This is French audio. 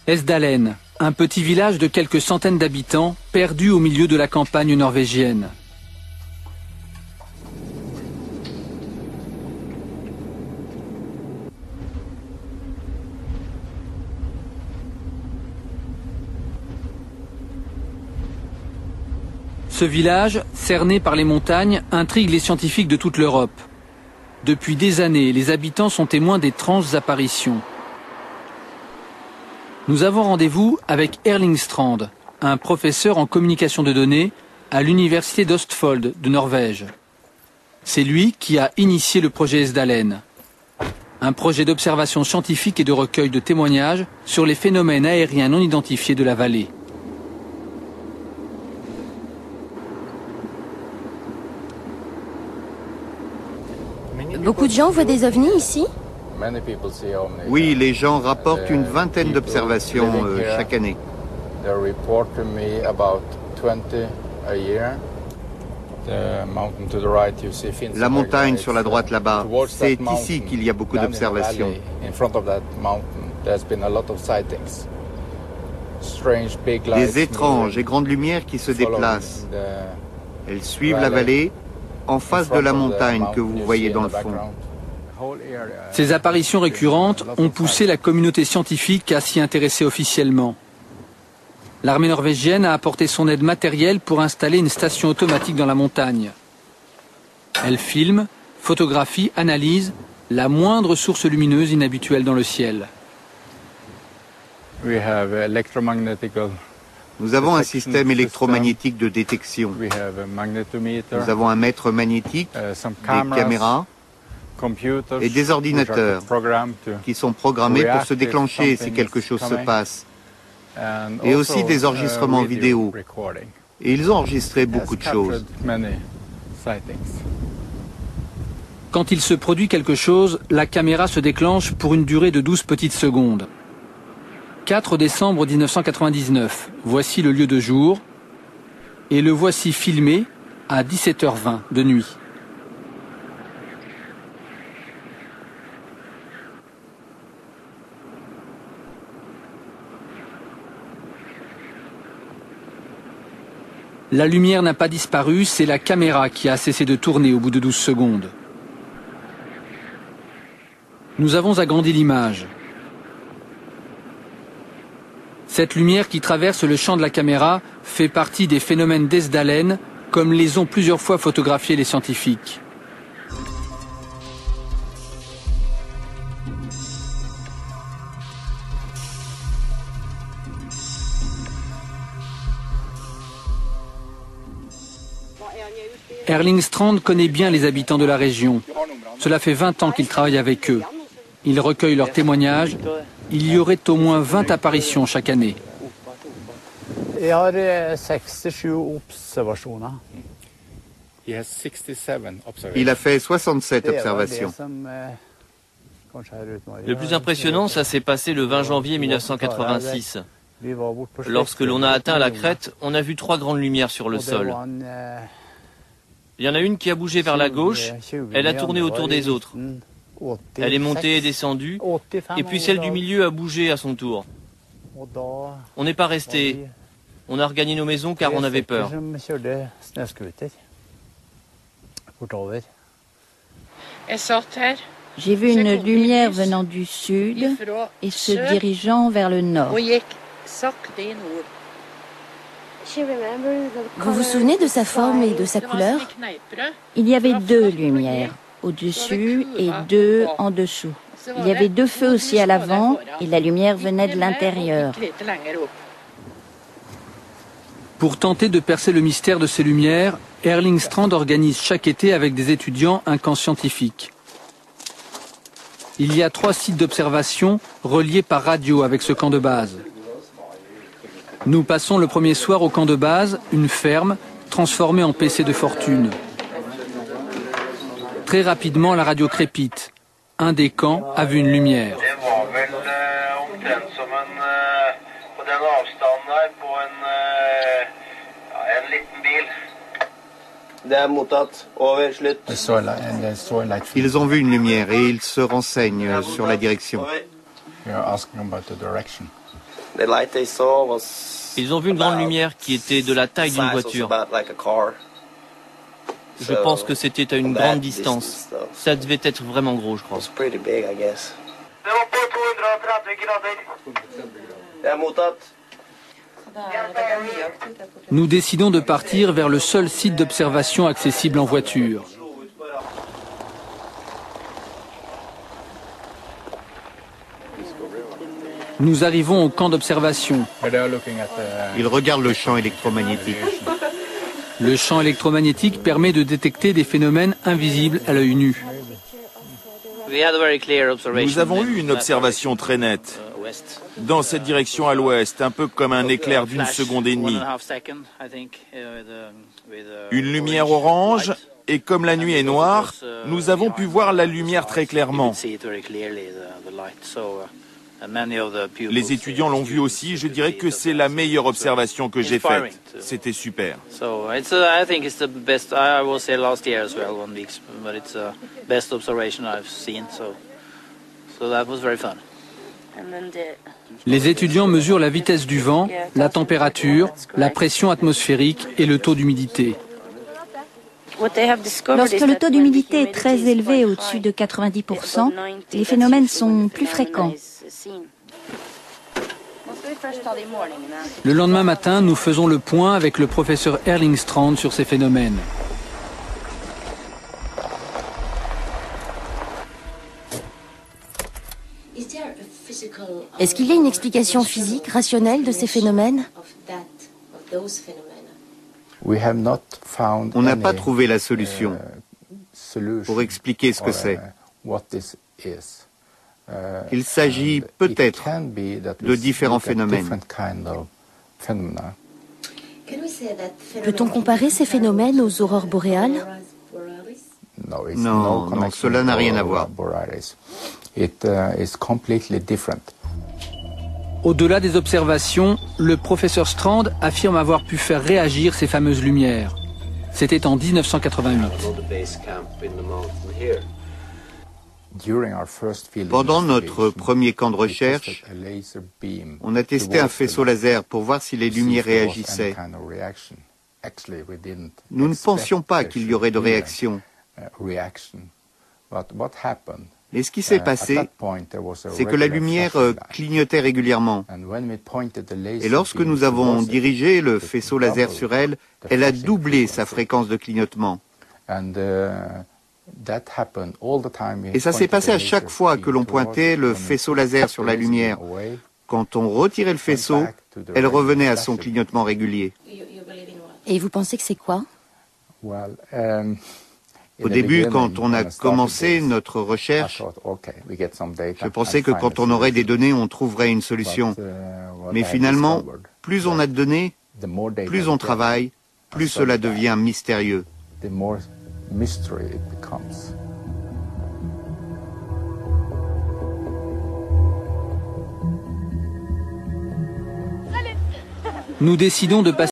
Esdalen, un petit village de quelques centaines d'habitants, perdu au milieu de la campagne norvégienne. Ce village, cerné par les montagnes, intrigue les scientifiques de toute l'Europe. Depuis des années, les habitants sont témoins d'étranges apparitions. Nous avons rendez-vous avec Erling Strand, un professeur en communication de données à l'université d'Østfold de Norvège. C'est lui qui a initié le projet Esdalen, un projet d'observation scientifique et de recueil de témoignages sur les phénomènes aériens non identifiés de la vallée. Beaucoup de gens voient des ovnis ici? Oui, les gens rapportent une vingtaine d'observations chaque année. La montagne sur la droite là-bas, c'est ici qu'il y a beaucoup d'observations. Des étranges et grandes lumières qui se déplacent. Elles suivent la vallée en face de la montagne que vous voyez dans le fond. Ces apparitions récurrentes ont poussé la communauté scientifique à s'y intéresser officiellement. L'armée norvégienne a apporté son aide matérielle pour installer une station automatique dans la montagne. Elle filme, photographie, analyse la moindre source lumineuse inhabituelle dans le ciel. Nous avons un système électromagnétique de détection. Nous avons un mètre magnétique, des caméras et des ordinateurs qui sont programmés pour se déclencher si quelque chose se passe. Et aussi des enregistrements vidéo. Et ils ont enregistré beaucoup de choses. Quand il se produit quelque chose, la caméra se déclenche pour une durée de 12 petites secondes. 4 décembre 1999, voici le lieu de jour, et le voici filmé à 17h20 de nuit. La lumière n'a pas disparu, c'est la caméra qui a cessé de tourner au bout de 12 secondes. Nous avons agrandi l'image. Cette lumière qui traverse le champ de la caméra fait partie des phénomènes d'Esdalen, comme les ont plusieurs fois photographiés les scientifiques. Erling Strand connaît bien les habitants de la région. Cela fait 20 ans qu'il travaille avec eux. Il recueille leurs témoignages. Il y aurait au moins 20 apparitions chaque année. Il a fait 67 observations. Le plus impressionnant, ça s'est passé le 20 janvier 1986. Lorsque l'on a atteint la crête, on a vu 3 grandes lumières sur le sol. Il y en a une qui a bougé vers la gauche, elle a tourné autour des autres. Elle est montée et descendue, et puis celle du milieu a bougé à son tour. On n'est pas resté. On a regagné nos maisons car on avait peur. J'ai vu une lumière venant du sud et se dirigeant vers le nord. Vous vous souvenez de sa forme et de sa couleur? Il y avait 2 lumières, au-dessus et 2 en dessous. Il y avait 2 feux aussi à l'avant et la lumière venait de l'intérieur. Pour tenter de percer le mystère de ces lumières, Erling Strand organise chaque été avec des étudiants un camp scientifique. Il y a 3 sites d'observation reliés par radio avec ce camp de base. Nous passons le premier soir au camp de base, une ferme transformée en PC de fortune. Très rapidement, la radio crépite. Un des camps a vu une lumière. Ils ont vu une lumière et ils se renseignent sur la direction. Ils ont vu une grande lumière qui était de la taille d'une voiture. Je pense que c'était à une grande distance. Ça devait être vraiment gros, je crois. Nous décidons de partir vers le seul site d'observation accessible en voiture. Nous arrivons au camp d'observation. Ils regardent le champ électromagnétique. Le champ électromagnétique permet de détecter des phénomènes invisibles à l'œil nu. Nous avons eu une observation très nette. Dans cette direction à l'ouest, un peu comme un éclair d'une seconde et demie. Une lumière orange, et comme la nuit est noire, nous avons pu voir la lumière très clairement. Les étudiants l'ont vu aussi, je dirais que c'est la meilleure observation que j'ai faite. C'était super. Les étudiants mesurent la vitesse du vent, la température, la pression atmosphérique et le taux d'humidité. Lorsque le taux d'humidité est très élevé, au-dessus de 90%, les phénomènes sont plus fréquents. Le lendemain matin, nous faisons le point avec le professeur Erling Strand sur ces phénomènes. Est-ce qu'il y a une explication physique, rationnelle de ces phénomènes? On n'a pas trouvé la solution pour expliquer ce que c'est. Il s'agit peut-être de différents phénomènes. Peut-on comparer ces phénomènes aux aurores boréales? Non, cela n'a rien à voir. Au-delà des observations, le professeur Strand affirme avoir pu faire réagir ces fameuses lumières. C'était en 1988. Pendant notre premier camp de recherche, on a testé un faisceau laser pour voir si les lumières réagissaient. Nous ne pensions pas qu'il y aurait de réaction. Mais ce qui s'est passé, c'est que la lumière clignotait régulièrement. Et lorsque nous avons dirigé le faisceau laser sur elle, elle a doublé sa fréquence de clignotement. Et ça s'est passé à chaque fois que l'on pointait le faisceau laser sur la lumière. Quand on retirait le faisceau, elle revenait à son clignotement régulier. Et vous pensez que c'est quoi? Au début, quand on a commencé notre recherche, je pensais que quand on aurait des données, on trouverait une solution. Mais finalement, plus on a de données, plus on travaille, plus cela devient mystérieux. Nous décidons de passer